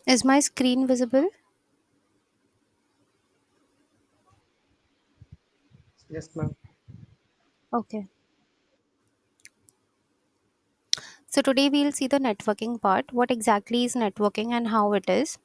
Is my screen visible? Yes, ma'am. Okay. So today we'll see the networking part. What exactly is networking and how it is?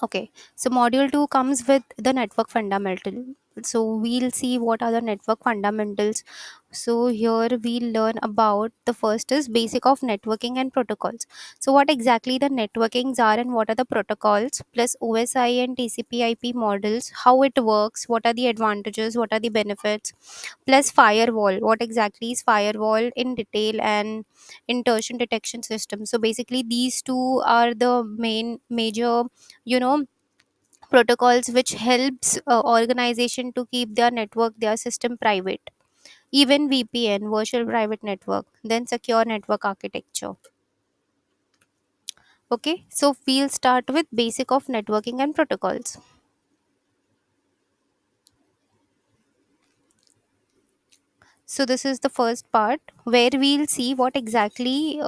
Okay, so module 2 comes with the network fundamental. So we'll see what are the network fundamentals. So here we'll learn about the first is basic of networking and protocols. So what exactly the networkings are and what are the protocols plus OSI and TCP/IP models, how it works, what are the advantages, what are the benefits, plus firewall. What exactly is firewall in detail and intrusion detection system. So basically these two are the main major you know protocols which helps organization to keep their network their system private, even VPN virtual private network, then secure network architecture. Okay, so we'll start with basic of networking and protocols. So this is the first part where we'll see what exactly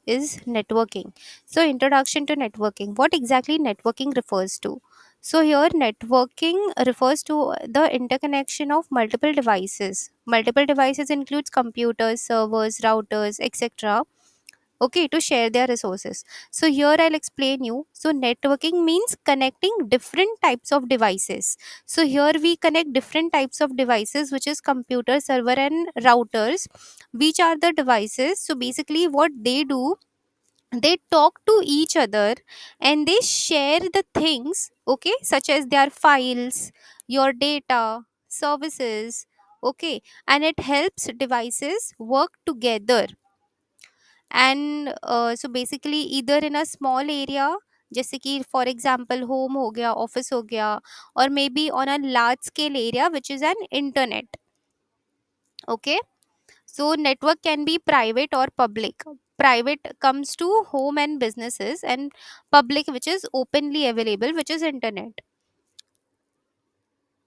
is networking. So introduction to networking. What exactly networking refers to? So here networking refers to the interconnection of multiple devices. Multiple devices includes computers, servers, routers, etc. Okay, to share their resources. So here I'll explain you. So networking means connecting different types of devices. So here we connect different types of devices, which is computer, server and routers, which are the devices. So basically what they do, they talk to each other and they share the things, okay, such as their files, your data, services, okay, and it helps devices work together. And so basically either in a small area, जैसे कि for example home हो गया, office हो गया, और may be on a large scale area which is an internet. Okay, so network can be private or public. Private comes to home and businesses, and public which is openly available, which is internet.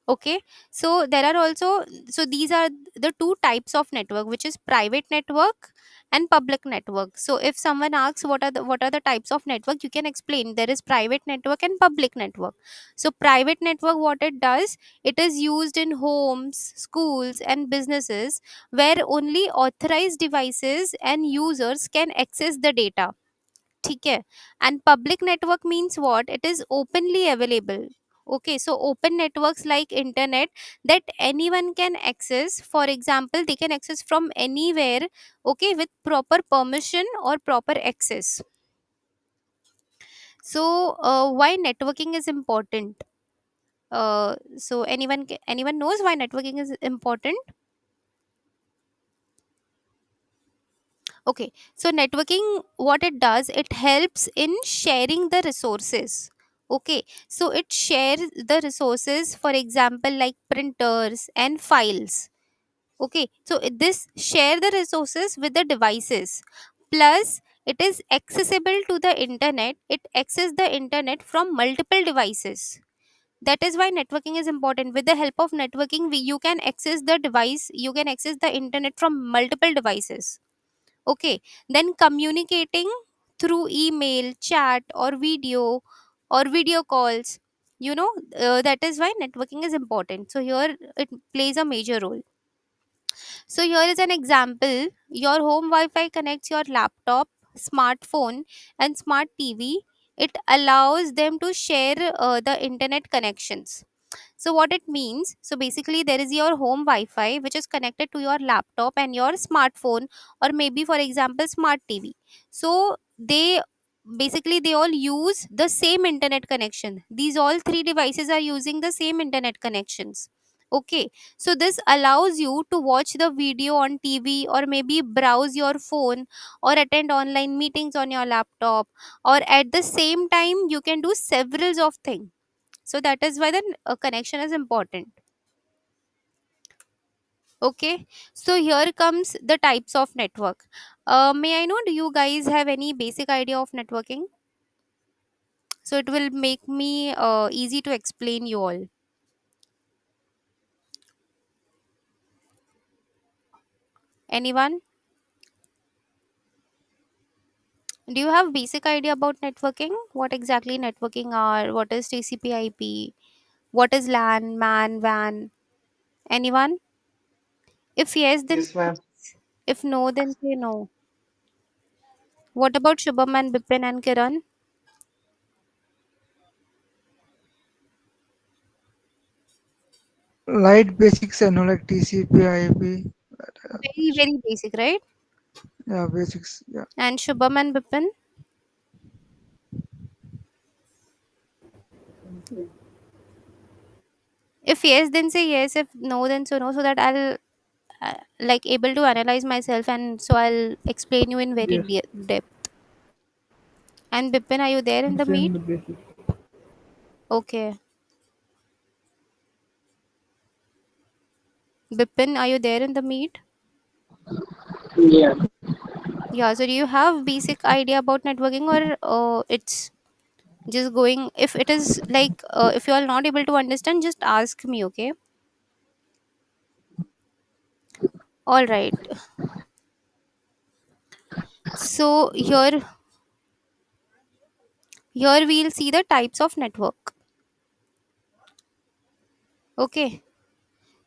Okay, so there are also, so these are the two types of network, which is private network and public network. So if someone asks what are the types of network, you can explain there is private network and public network. So private network, what it does, it is used in homes, schools and businesses where only authorized devices and users can access the data. ठीक है. And public network means what, it is openly available. Okay, so open networks like internet, that anyone can access. For example, they can access from anywhere, okay, with proper permission or proper access. So why networking is important? So anyone knows why networking is important? Okay, so networking, what it does, it helps in sharing the resources. Okay, so it shares the resources, for example, like printers and files. Okay, so this share the resources with the devices. Plus, it is accessible to the internet. It access the internet from multiple devices. That is why networking is important. With the help of networking, you can access the device. You can access the internet from multiple devices. Okay, then communicating through email, chat, or video calls. That is why networking is important. So here it plays a major role. So here is an example. Your home Wi-Fi connects your laptop, smartphone, and smart TV. It allows them to share the internet connections. So what it means, so basically there is your home Wi-Fi which is connected to your laptop and your smartphone, or maybe for example smart TV. So they all use the same internet connection. These all three devices are using the same internet connections. Okay, so this allows you to watch the video on TV, or maybe browse your phone, or attend online meetings on your laptop, or at the same time you can do several of things. So that is why the connection is important. Okay, so here comes the types of network. May I know, do you guys have any basic idea of networking? So it will make me easy to explain you all. Anyone? Do you have basic idea about networking? What exactly networking are? What is TCP IP? What is LAN, MAN, WAN? Anyone? If yes, then Yes, ma'am. yes. If no, then say no. What about Shubham and Bipin and Kiran? Light basics I know like TCP, IP. Very, very basic, right? Yeah, basics. Yeah. And Shubham and Bipin? If yes, then say yes. If no, then so no. So that I'll like able to analyze myself, and so I'll explain you in very Yes, depth. And Bipin, are you there in the same meet? the basic. Okay. Bipin, are you there in the meet? Yeah, Yeah. So do you have basic idea about networking, or it's just going? If it is like if you are not able to understand, just ask me. Okay. All right. So here we'll see the types of network. Okay.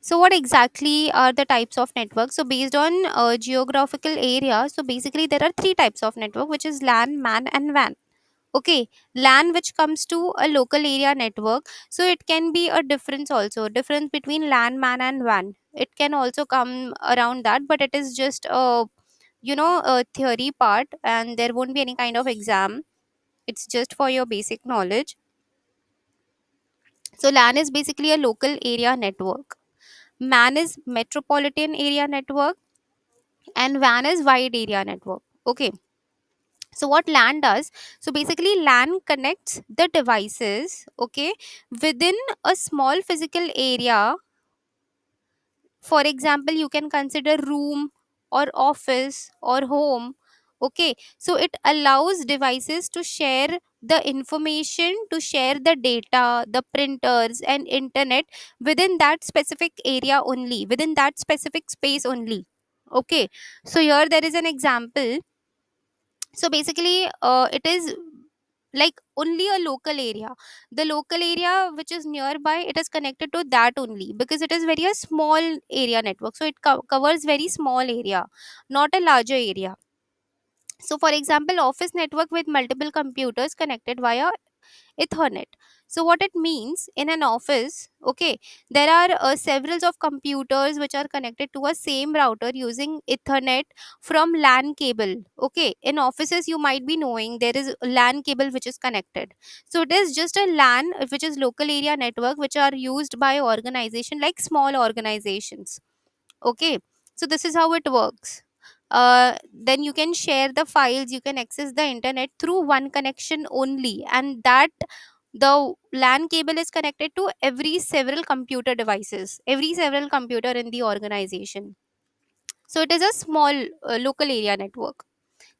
So, what exactly are the types of networks? So, based on geographical area, so basically there are three types of network, which is LAN, MAN, and WAN. Okay, LAN, which comes to a local area network, so it can be a difference also, difference between LAN, MAN, and WAN. It can also come around that, but it is just a a theory part, and there won't be any kind of exam. It's just for your basic knowledge. So, LAN is basically a local area network. MAN is metropolitan area network, and WAN is wide area network. Okay. So what LAN does? So basically LAN connects the devices, okay, within a small physical area. For example, you can consider room or office or home. Okay. So it allows devices to share the information, to share the data, the printers and internet within that specific area only, within that specific space only. Okay. So here there is an example. So basically it is like only a local area, the local area which is nearby, it is connected to that only, because it is very a small area network, so it covers very small area, not a larger area. So for example, office network with multiple computers connected via Ethernet. So what it means in an office, okay, there are several of computers which are connected to a same router using Ethernet from LAN cable. Okay, in offices you might be knowing there is LAN cable which is connected. So it is just a LAN which is local area network which are used by organization like small organizations. Okay, so this is how it works. Then you can share the files, you can access the internet through one connection only, and that the LAN cable is connected to every several computer devices, every several computer in the organization. So it is a small local area network.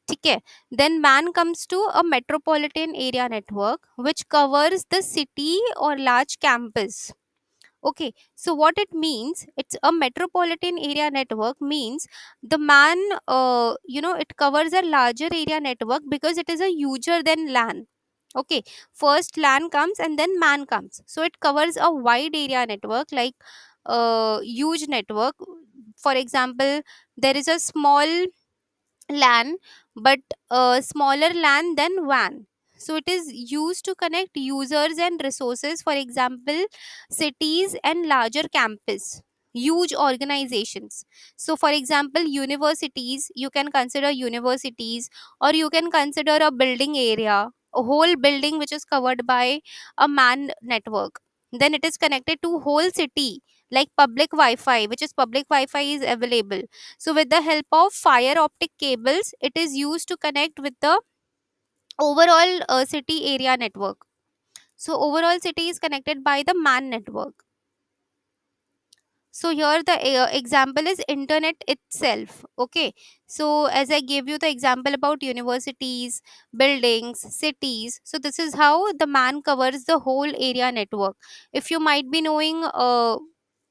Okay. Then MAN comes to a metropolitan area network which covers the city or large campus. Okay, so what it means, it's a metropolitan area network means the MAN, it covers a larger area network because it is a huger than LAN. Okay, first LAN comes and then MAN comes. So it covers a wide area network, like huge network. For example, there is a small LAN, but smaller LAN than WAN. So it is used to connect users and resources, for example, cities and larger campus, huge organizations. So, for example, universities, you can consider universities, or you can consider a building area, a whole building which is covered by a MAN network. Then it is connected to whole city, like public Wi-Fi, which is public Wi-Fi is available. So with the help of fire optic cables, it is used to connect with the overall city area network. So overall city is connected by the MAN network. So here the example is internet itself. Okay. So as I gave you the example about universities, buildings, cities. So this is how the MAN covers the whole area network. If you might be knowing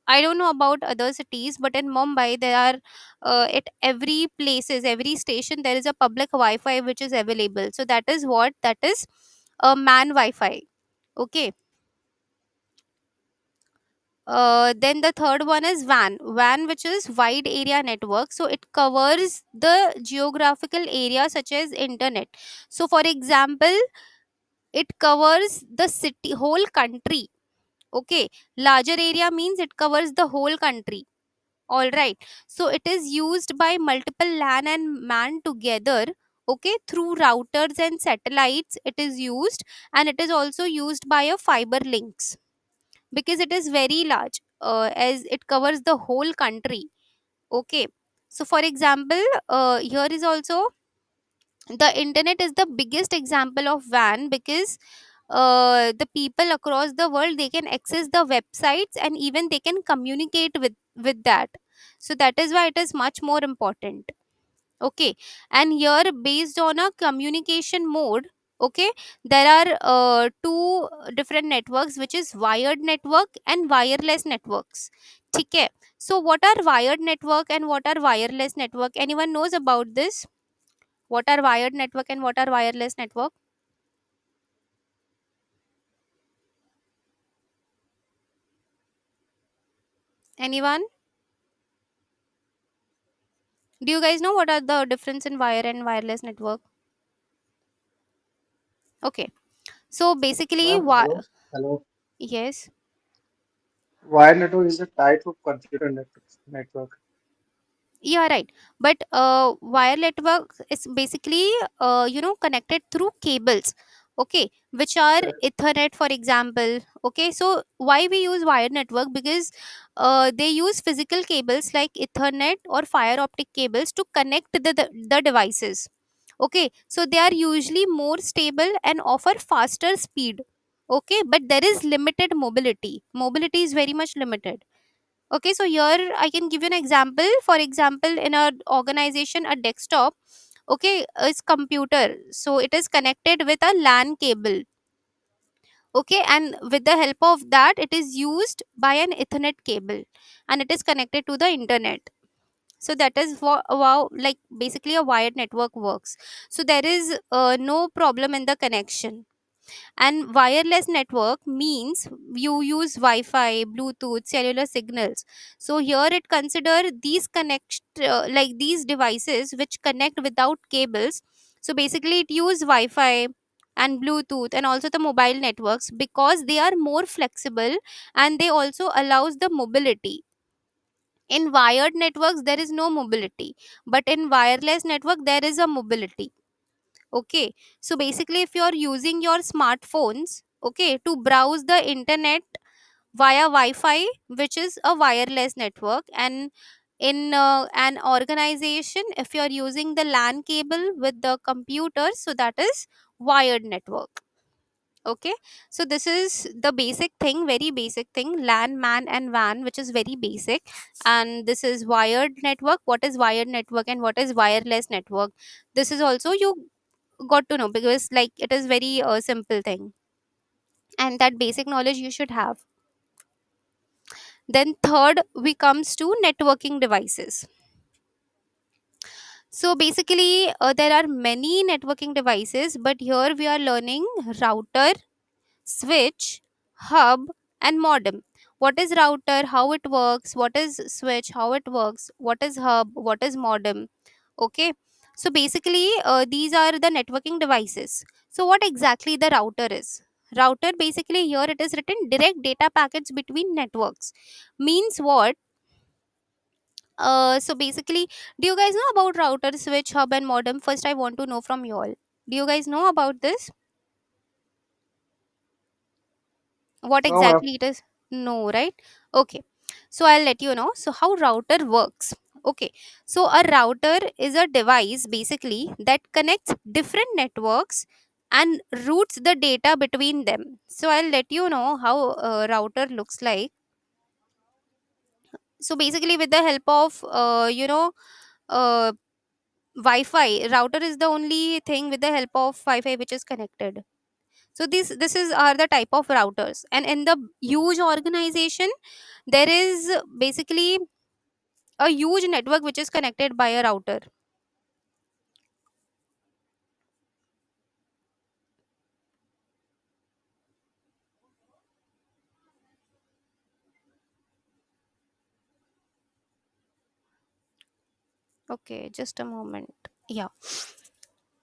I don't know about other cities, but in Mumbai there are at every places, every station there is a public Wi-Fi which is available. So that is what that is a man Wi-Fi. Okay. Then the third one is WAN. WAN, which is wide area network. So it covers the geographical area such as internet. So for example, it covers the city, whole country. Okay. Larger area means it covers the whole country. All right. So it is used by multiple LAN and MAN together. Okay, through routers and satellites, it is used, and it is also used by a fiber links because it is very large, as it covers the whole country. Okay. So for example, here is also the internet is the biggest example of WAN because the people across the world, they can access the websites and even they can communicate with that. So that is why it is much more important. Okay. And here, based on a communication mode, okay, there are two different networks, which is wired network and wireless networks. Okay. So what are wired network and what are wireless network? Anyone knows about this? What are wired network and what are wireless network? Anyone? Do you guys know what are the difference in wire and wireless network? Okay. So basically, Ma'am, hello. Hello. yes. Wire network is a type of computer network. Yeah, right. But wire network is basically connected through cables. Okay, which are Correct. Ethernet, for example. Okay, so why we use wire network? Because they use physical cables like Ethernet or fiber optic cables to connect the devices. Okay, so they are usually more stable and offer faster speed. Okay, but there is limited mobility. Mobility is very much limited. Okay, so here I can give you an example. For example, in a organization, a desktop, okay, is computer. So it is connected with a LAN cable. Okay, and with the help of that, it is used by an Ethernet cable, and it is connected to the internet. So that is wow, like basically a wired network works. So there is no problem in the connection. And wireless network means you use Wi-Fi, Bluetooth, cellular signals. So here it consider these connect like these devices which connect without cables. So basically it use Wi-Fi and Bluetooth and also the mobile networks because they are more flexible, and they also allows the mobility. In wired networks there is no mobility, but in wireless network there is a mobility. Okay, so basically if you are using your smartphones, okay, to browse the internet via Wi-Fi, which is a wireless network, and in an organization, if you are using the LAN cable with the computer, so that is wired network. Okay, so this is the basic thing, very basic thing, LAN, MAN, and WAN, which is very basic. And this is wired network. What is wired network and what is wireless network? This is also you got to know because like it is very simple thing, and that basic knowledge you should have. Then third we comes to networking devices. So basically there are many networking devices, but here we are learning router, switch, hub, and modem. What is router, how it works? What is switch, how it works? What is hub, what is modem? Okay, so basically these are the networking devices. So what exactly the router is? Router, basically here it is written direct data packets between networks. Means what? So basically, do you guys know about router, switch, hub, and modem? First I want to know from you all. Do you guys know about this? What No, ma'am. exactly it is? No, right? Okay, so I'll let you know. So how router works? Okay, so a router is a device basically that connects different networks and routes the data between them. So I'll let you know how a router looks like. So basically with the help of uh, Wi-Fi, router is the only thing with the help of Wi-Fi which is connected. So this is are the type of routers, and in the huge organization there is basically a huge network which is connected by a router. Okay, just a moment. Yeah.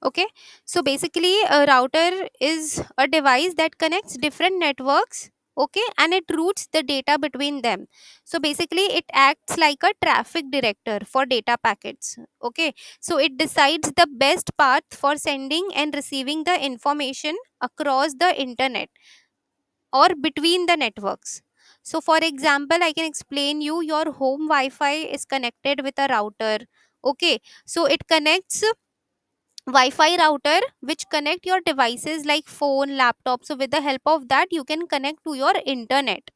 Okay, so basically a router is a device that connects different networks, okay, and it routes the data between them. So basically it acts like a traffic director for data packets, okay. So it decides the best path for sending and receiving the information across the internet or between the networks. So for example, I can explain you, your home wi-fi is connected with a router, okay. So it connects Wi-Fi router which connect your devices like phone, laptop. So with the help of that, you can connect to your internet,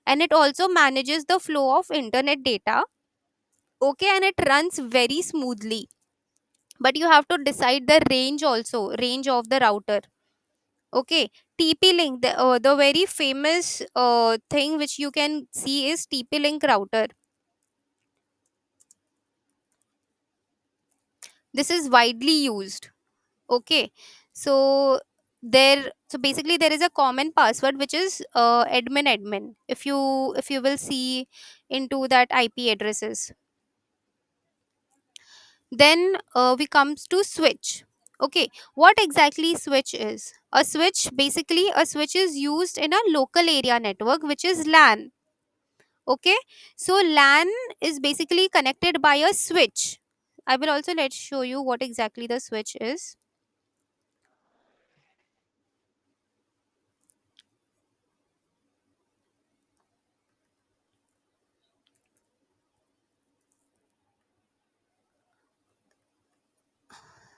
and it also manages the flow of internet data. Okay, and it runs very smoothly. But you have to decide the range also, range of the router. Okay, TP-Link, the very famous thing which you can see is TP-Link router. This is widely used. Okay, so so basically there is a common password which is admin. If you will see into that IP addresses, then we comes to switch. Okay, what exactly switch is? A switch, basically a switch is used in a local area network which is LAN. Okay, so LAN is basically connected by a switch. I will also let show you what exactly the switch is.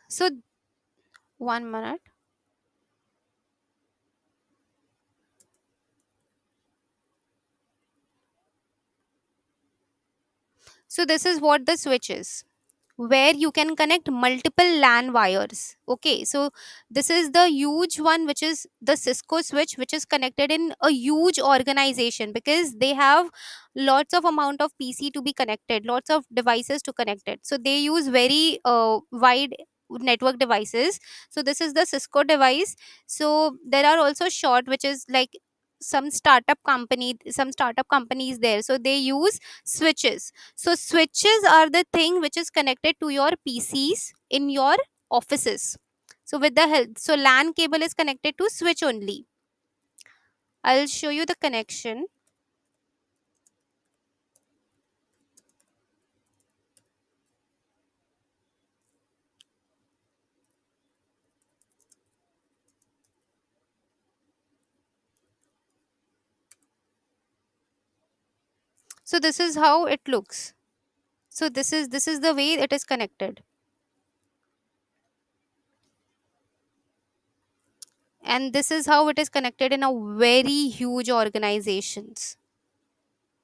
So 1 minute. So this is what the switch is, where you can connect multiple LAN wires. Okay, so this is the huge one, which is the Cisco switch, which is connected in a huge organization because they have lots of amount of PC to be connected, lots of devices to connect it. So they use very wide network devices. So this is the Cisco device. So there are also short, which is like some startup companies there. So they use switches. So switches are the thing which is connected to your PCs in your offices. So with the help, so LAN cable is connected to switch only. I'll show you the connection. So this is how it looks. So this is the way it is connected, and this is how it is connected in a very huge organizations.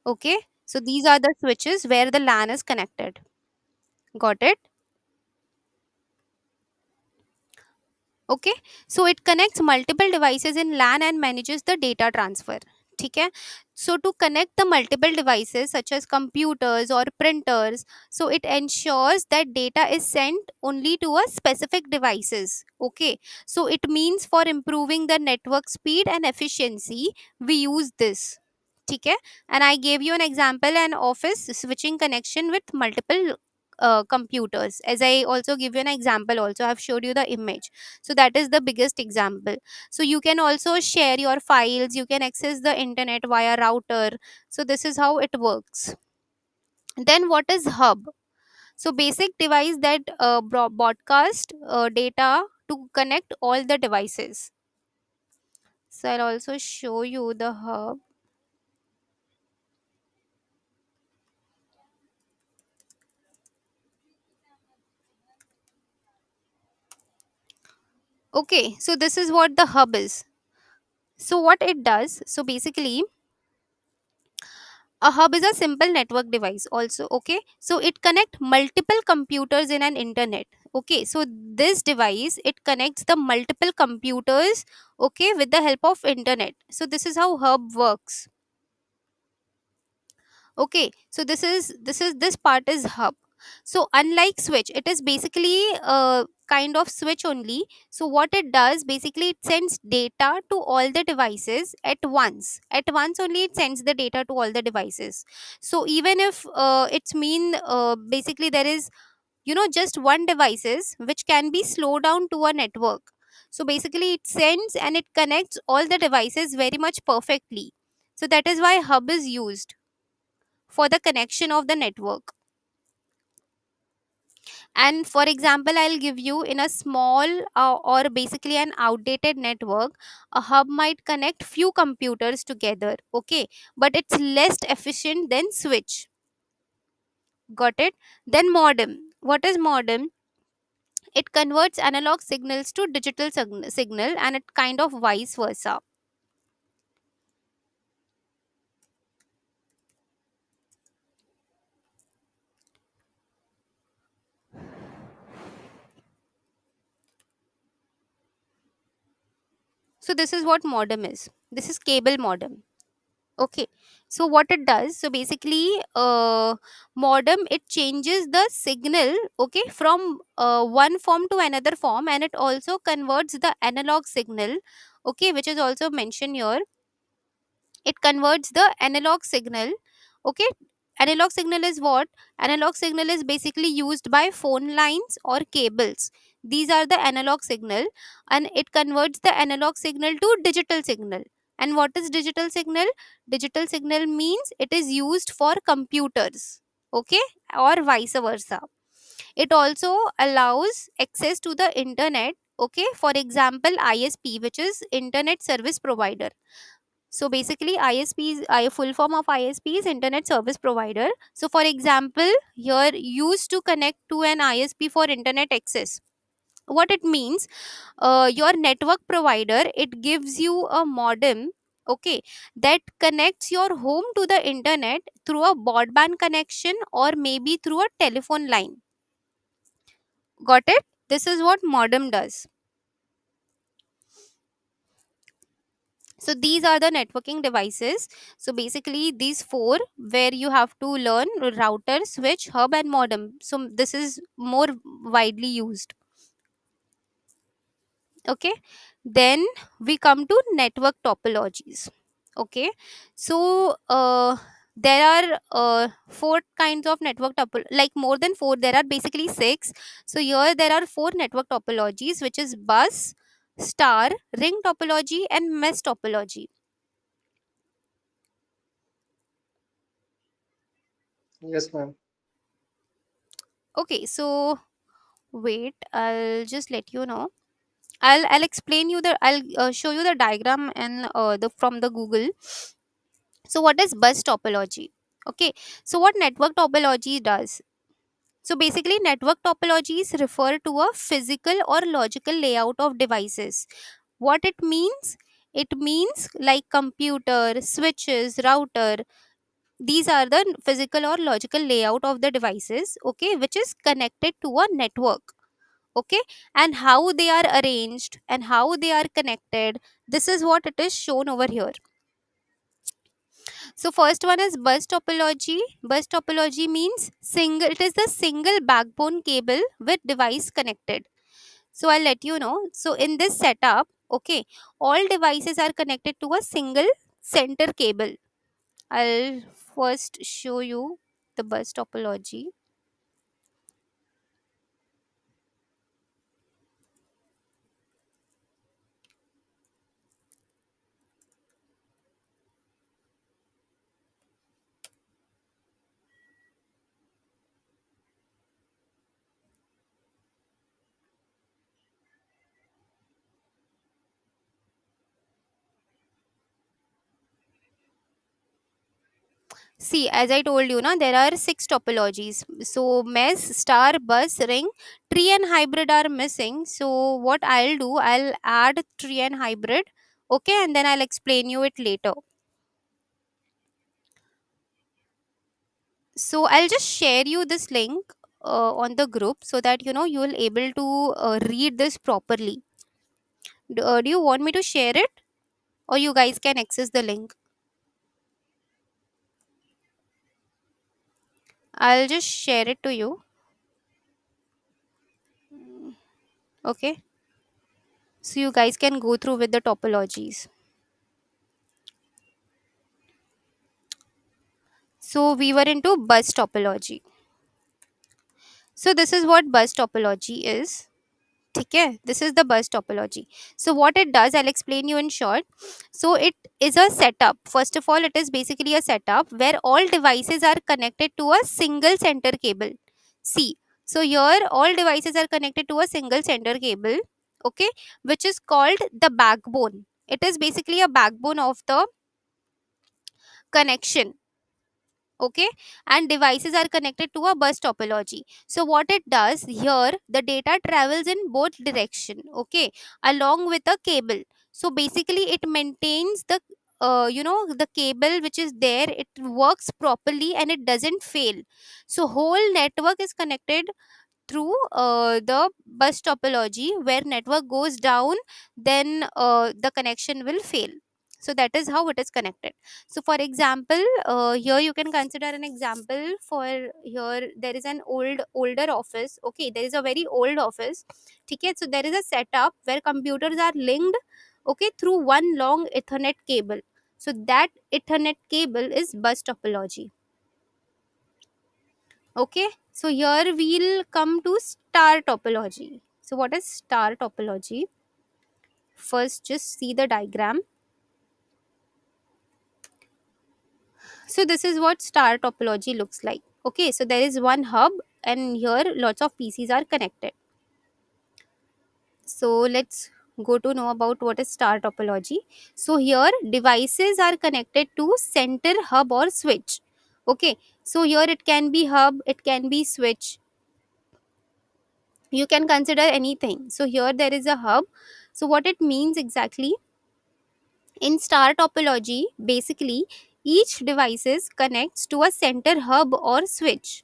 Okay, so these are the switches where the LAN is connected. Got it? Okay, so it connects multiple devices in LAN and manages the data transfer. ठीक है? So to connect the multiple devices such as computers or printers, so it ensures that data is sent only to a specific devices. Okay, so it means for improving the network speed and efficiency, we use this. ठीक है? And I gave you an example, an office switching connection with multiple computers. As I also give you an example, also I've showed you the image. So that is the biggest example. So you can also share your files, you can access the internet via router. So this is how it works. Then what is hub? So basic device that broadcast data to connect all the devices. So I'll also show you the hub. Okay, so this is what the hub is. So what it does, so basically A hub is a simple network device also. Okay, so it connect multiple computers in an internet. Okay, so this device, it connects the multiple computers, okay, with the help of internet. So this is how hub works. Okay, so this part is hub. So unlike switch, it is basically a kind of switch only. So what it does, basically it sends data to all the devices at once only. It sends the data to all the devices. So even if it's mean basically there is, just one devices which can be slowed down to a network. So basically it sends and it connects all the devices very much perfectly. So that is why hub is used for the connection of the network. And for example, I'll give you, in a small or basically an outdated network, a hub might connect few computers together. Okay, but it's less efficient than switch. Got it? Then modem. What is modem? It converts analog signals to digital signal, and it kind of vice versa. So this is what modem is. This is cable modem. Okay, so what it does, so basically modem, it changes the signal, okay, from one form to another form, and it also converts the analog signal, okay, which is also mentioned here. It converts the analog signal. Okay, analog signal is what? Analog signal is basically used by phone lines or cables. These are the analog signal, and it converts the analog signal to digital signal. And what is digital signal? Digital signal means it is used for computers. Okay, or vice versa. It also allows access to the internet. Okay, for example, ISP, which is internet service provider. So basically, ISP is a full form of ISP is Internet Service Provider. So for example, you're used to connect to an ISP for internet access. What it means, your network provider, it gives you a modem, okay, that connects your home to the internet through a broadband connection or maybe through a telephone line. Got it? This is what modem does. So these are the networking devices. So basically these four, where you have to learn router, switch, hub, and modem. So this is more widely used. Okay, then we come to network topologies. Okay, so there are four kinds of network like more than four, there are basically six. So here there are four network topologies, which is bus, star, ring topology, and mesh topology. Yes, ma'am. Okay, so wait, I'll just let you know. I'll explain you the I'll show you the diagram and the from the Google. So what is bus topology? Okay, so what network topology does? So basically, network topologies refer to a physical or logical layout of devices. What it means? It means like computer, switches, router. These are the physical or logical layout of the devices, okay, which is connected to a network. Okay, and how they are arranged and how they are connected, this is what it is shown over here. So first one is bus topology. Bus topology means single, it is the single backbone cable with device connected. So I'll let you know. So in this setup, okay, all devices are connected to a single center cable. I'll first show you the bus topology. See, as I told you, there are six topologies. So mesh, star, bus, ring, tree, and hybrid are missing. So what I'll do, I'll add tree and hybrid. Okay, and then I'll explain you it later. So I'll just share you this link on the group, so that you will able to read this properly. Do you want me to share it, or you guys can access the link? I'll just share it to you. Okay, so you guys can go through with the topologies. So we were into bus topology. So this is what bus topology is. Okay, this is the bus topology. So what it does, I'll explain you in short. So it is a setup. First of all, it is basically a setup where all devices are connected to a single center cable. See, so here all devices are connected to a single center cable, okay, which is called the backbone. It is basically a backbone of the connection, okay, and devices are connected to a bus topology. So what it does here, the data travels in both direction, okay, along with a cable. So basically it maintains the the cable which is there, it works properly and it doesn't fail. So whole network is connected through the bus topology. Where network goes down, then the connection will fail. So that is how it is connected. So for example, here you can consider an example. For here there is an older office, okay, there is a very old office. Okay, so there is a setup where computers are linked, okay, through one long ethernet cable. So that ethernet cable is bus topology. Okay, so here we'll come to star topology. So what is star topology? First, just see the diagram. So this is what star topology looks like. Okay, so there is one hub and here lots of PCs are connected. So let's go to know about what is star topology. So here devices are connected to center hub or switch. Okay, so here it can be hub, it can be switch, you can consider anything. So here there is a hub. So what it means exactly, in star topology, basically each devices connects to a center hub or switch.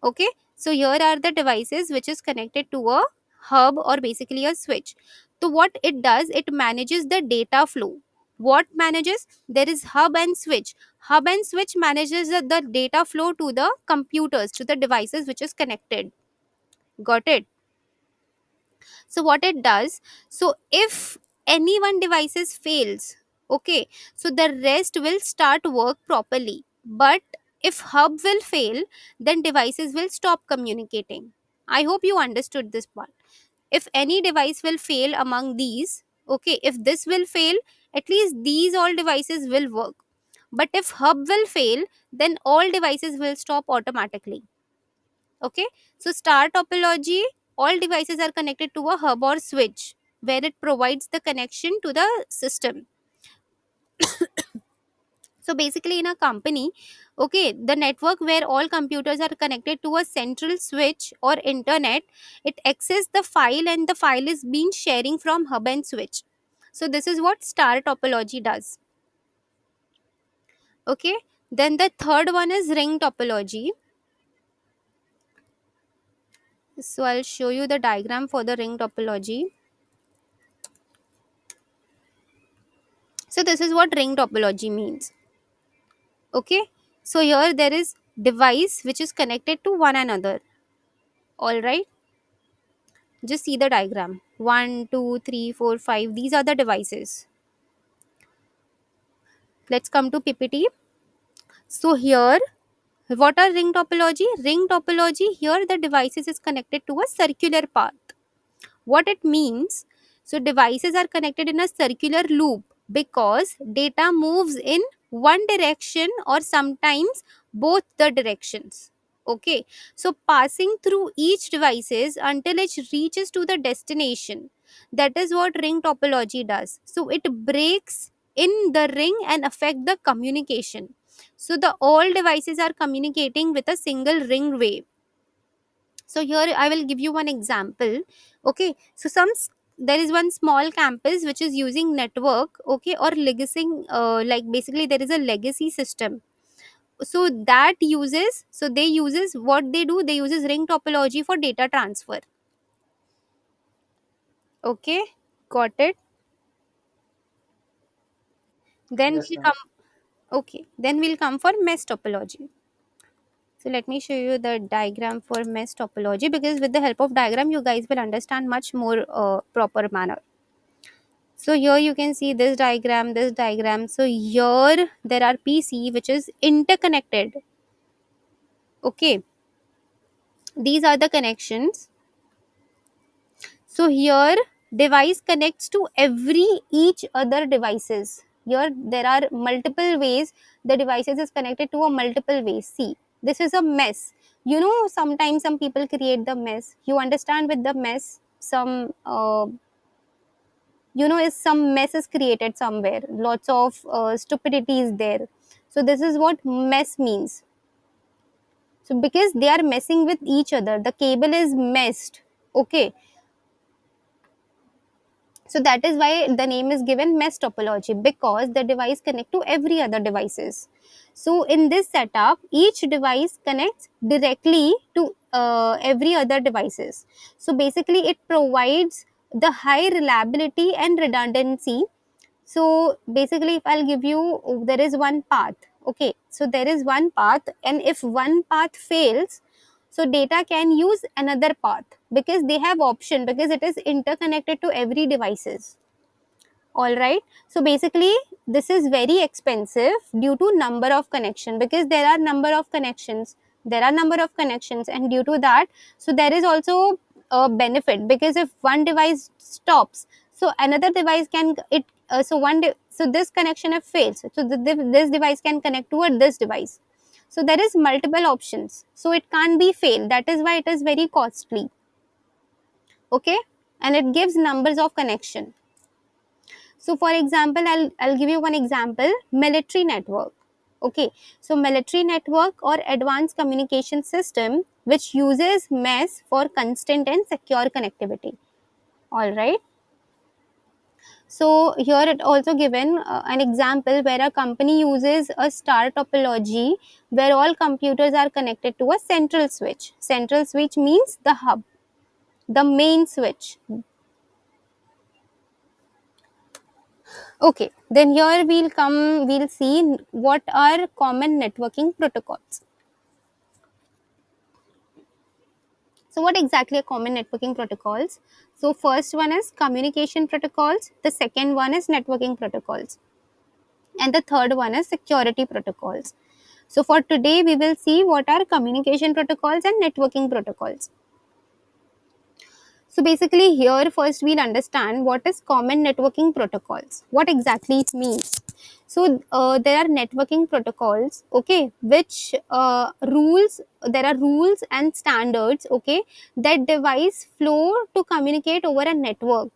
Okay, so here are the devices which is connected to a hub or basically a switch. So what it does, it manages the data flow. What manages? There is hub and switch. Hub and switch manages the data flow to the computers, to the devices which is connected. Got it? So what it does, so if any one devices fails, okay, so the rest will start work properly. But if hub will fail, then devices will stop communicating. I hope you understood this part. If any device will fail among these, okay, if this will fail, at least these all devices will work. But if hub will fail, then all devices will stop automatically. Okay, so star topology, all devices are connected to a hub or switch where it provides the connection to the system. So basically in a company, okay, the network where all computers are connected to a central switch or internet, it access the file and the file is being sharing from hub and switch. So this is what star topology does. Okay, then the third one is ring topology. So I'll show you the diagram for the ring topology. So this is what ring topology means. Okay, so here there is device which is connected to one another. All right, just see the diagram. One, two, three, four, five. These are the devices. Let's come to PPT. So here, what are ring topology? Ring topology, here the devices is connected to a circular path. What it means, so devices are connected in a circular loop because data moves in one direction or sometimes both the directions. Okay, so passing through each devices until it reaches to the destination. That is what ring topology does. So it breaks in the ring and affect the communication. So the all devices are communicating with a single ring wave. So here I will give you one example. Okay, so there is one small campus which is using network, okay, or legacy, like basically there is a legacy system. so that uses, so they uses, what they do, they uses ring topology for data transfer. Okay, got it. Then Yes, we'll ma'am. come, okay, then we'll come for mesh topology. So let me show you the diagram for mesh topology, because with the help of diagram you guys will understand much more proper manner. So here you can see this diagram, this diagram. So here there are PC which is interconnected. Okay, these are the connections. So here device connects to every each other devices. Here there are multiple ways the devices is connected to a multiple ways. See, this is a mess. You know, sometimes some people create the mess. You understand with the mess, some is some mess is created somewhere. Lots of stupidity is there. So this is what mess means. So because they are messing with each other, the cable is messed. Okay, so that is why the name is given mesh topology, because the device connect to every other devices. So in this setup, each device connects directly to every other devices. So basically it provides the high reliability and redundancy. So basically if I'll give you, there is one path. Okay, so there is one path, and if one path fails, so data can use another path, because they have option, because it is interconnected to every devices. All right, so basically this is very expensive due to number of connection, because there are number of connections, and due to that, so there is also a benefit, because if one device stops, so another device can it so so this connection if fails, so this device can connect to this device. So there is multiple options, so it can't be failed. That is why it is very costly. Okay, and it gives numbers of connection. So for example, I'll give you one example, military network. Okay, so military network or advanced communication system which uses mesh for constant and secure connectivity. All right. So here it also given an example where a company uses a star topology where all computers are connected to a central switch. Central switch means the hub, the main switch. Okay, then here we'll see what are common networking protocols. So what exactly are common networking protocols? So first one is communication protocols, the second one is networking protocols, and the third one is security protocols. So for today we will see what are communication protocols and networking protocols. So basically here first we'll understand what is common networking protocols, what exactly it means. So there are networking protocols, okay, which there are rules and standards, okay, that device flow to communicate over a network.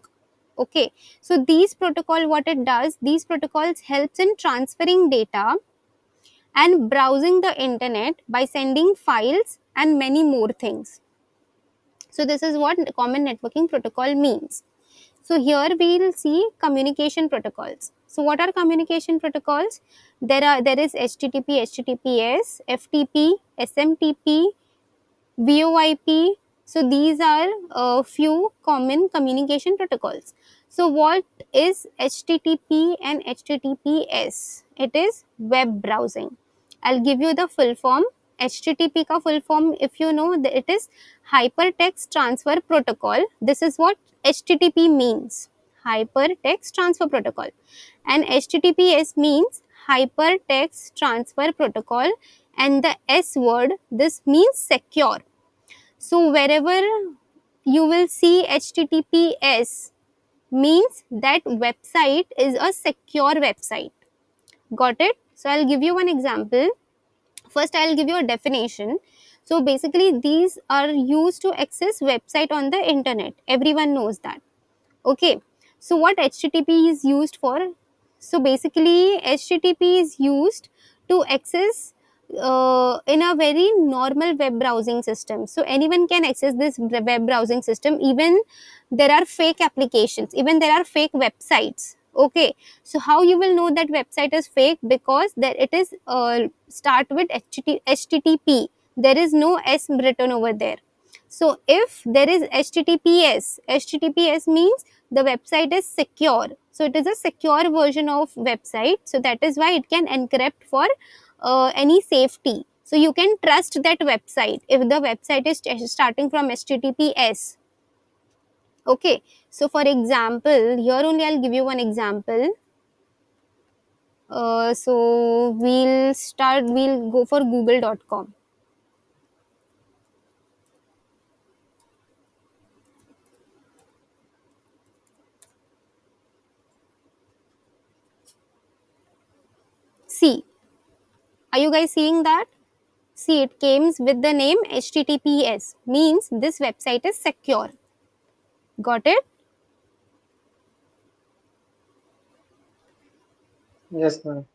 Okay, so these protocol, what it does, these protocols helps in transferring data and browsing the internet by sending files and many more things. So this is what common networking protocol means. So here we will see communication protocols. So what are communication protocols? There is HTTP, HTTPS, FTP, SMTP, VoIP. So these are a few common communication protocols. So what is HTTP and HTTPS? It is web browsing. I'll give you the full form. HTTP ka full form, if you know, it is Hypertext Transfer Protocol. This is what HTTP means. Hypertext Transfer Protocol. And HTTPS means Hypertext Transfer Protocol, and the S word, this means secure. So wherever you will see HTTPS means that website is a secure website. Got it? So I'll give you one example. First I'll give you a definition. So basically these are used to access website on the internet. Everyone knows that. Okay, so what HTTP is used for? So basically HTTP is used to access in a very normal web browsing system. So anyone can access this web browsing system. Even there are fake applications, even there are fake websites. Okay, so how you will know that website is fake? Because there it is start with http, there is no s written over there. So if there is https means the website is secure, so it is a secure version of website, so that is why it can encrypt for any safety, so you can trust that website if the website is starting from https. Okay, so for example, here only I'll give you one example. So we'll go for google.com. See, are you guys seeing that? See, it comes with the name https, means this website is secure. Got it? Yes, ma'am.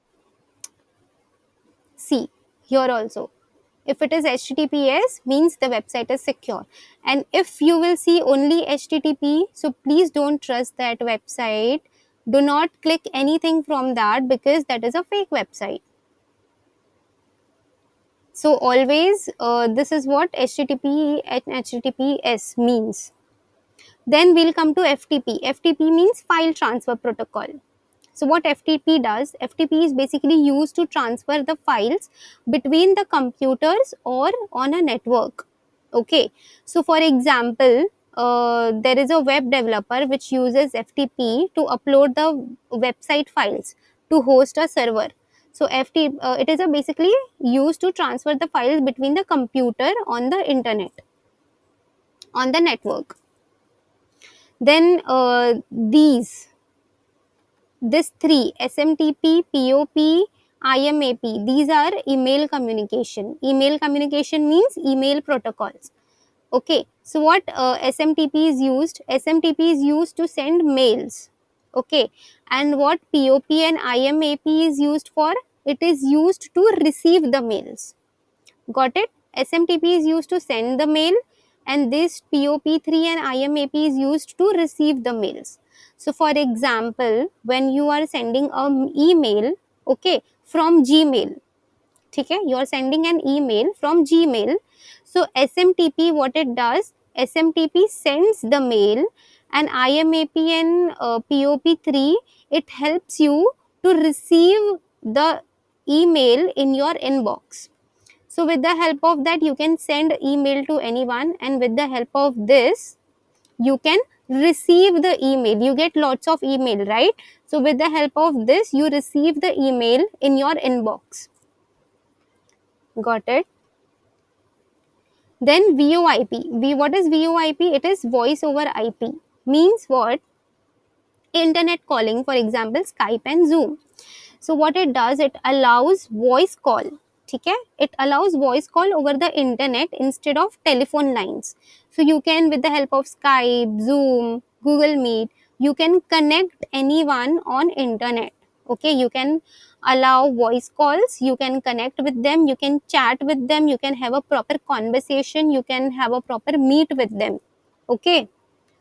See, here also, if it is https means the website is secure, and if you will see only http, so please don't trust that website. Do not click anything from that, because that is a fake website. So always this is what http and https means. Then we'll come to ftp. ftp means file transfer protocol. So what FTP does, FTP is basically used to transfer the files between the computers or on a network. Okay, so for example, there is a web developer which uses FTP to upload the website files to host a server. So it is a basically used to transfer the files between the computer on the internet, on the network. Then this three, SMTP, POP, IMAP, these are email communication. Email communication means email protocols. Okay, so what SMTP is used? SMTP is used to send mails. Okay, and what POP and IMAP is used for? It is used to receive the mails. Got it? SMTP is used to send the mail, and this POP3 and IMAP is used to receive the mails. So for example, when you are sending an email, okay, from Gmail, okay, you are sending an email from Gmail. So SMTP, what it does, SMTP sends the mail, and IMAP and POP3, it helps you to receive the email in your inbox. So with the help of that, you can send email to anyone, and with the help of this, you can receive the email. You get lots of email, right? So with the help of this, you receive the email in your inbox. Got it? Then VoIP. What is VoIP? It is voice over IP. Means what? Internet calling, for example, Skype and Zoom. So what it does, it allows voice call. Okay, it allows voice call over the internet instead of telephone lines. So you can, with the help of Skype, Zoom, Google Meet, you can connect anyone on internet. Okay, you can allow voice calls, you can connect with them, you can chat with them, you can have a proper conversation, you can have a proper meet with them. Okay,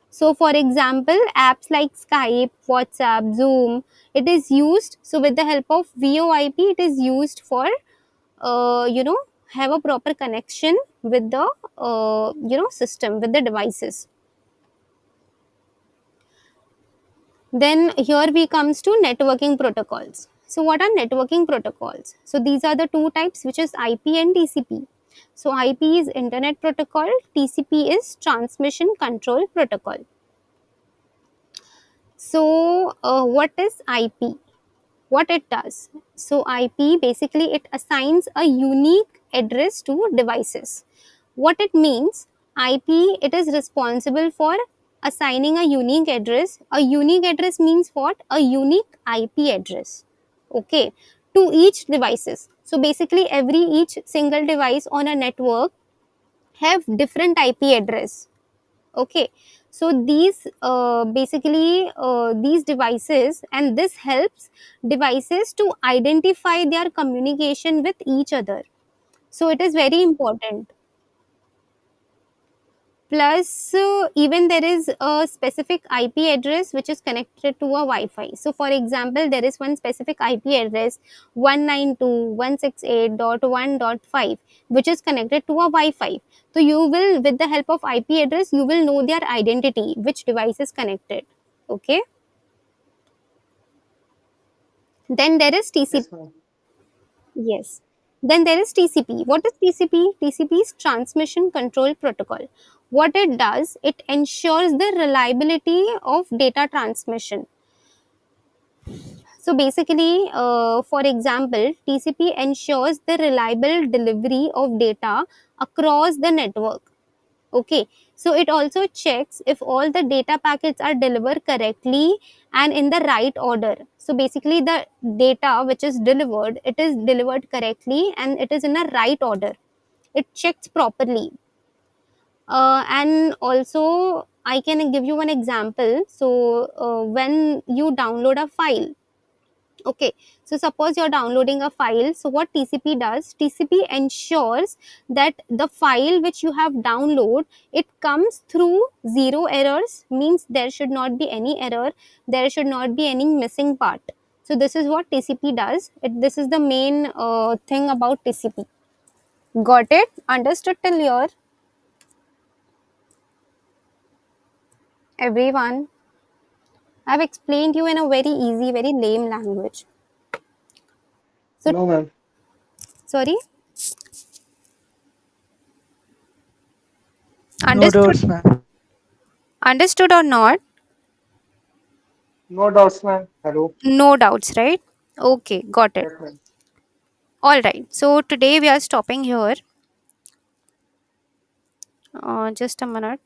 so for example, apps like Skype, WhatsApp, Zoom, it is used. So with the help of VoIP, it is used for, have a proper connection with the, system, with the devices. Then here we comes to networking protocols. So what are networking protocols? So these are the two types, which is IP and TCP. So IP is Internet Protocol, TCP is Transmission Control Protocol. So what is IP? What it does? So IP basically it assigns a unique address to devices. What it means? IP, it is responsible for assigning a unique address. A unique address means what? A unique IP address. Okay, to each devices. So basically each single device on a network have different IP address. Okay, so these basically these devices, and this helps devices to identify their communication with each other. So it is very important. Plus even there is a specific IP address which is connected to a Wi-Fi. So for example, there is one specific IP address 192.168.1.5 which is connected to a Wi-Fi. So you will, with the help of IP address, you will know their identity, which device is connected. Okay. Then there is TCP. Yes, ma'am. Yes. Then there is TCP. What is TCP? TCP is Transmission Control Protocol. What it does, it ensures the reliability of data transmission. So basically, for example, TCP ensures the reliable delivery of data across the network. Okay, so it also checks if all the data packets are delivered correctly and in the right order. So basically, the data which is delivered, it is delivered correctly and it is in a right order. It checks properly. And also, I can give you one example. So when you download a file, okay, so suppose you're downloading a file, so what TCP does, TCP ensures that the file which you have download, it comes through zero errors, means there should not be any error, there should not be any missing part. So this is what TCP does. This is the main thing about TCP. Got it? Understood till here, everyone? I've explained you in a very easy, very lame language. So No, ma'am. sorry, No understood, doubts, ma'am. understood or not? No doubts, ma'am. Hello. No doubts, right? Okay, got it. Yes, ma'am. All right. So today we are stopping here. Just a minute.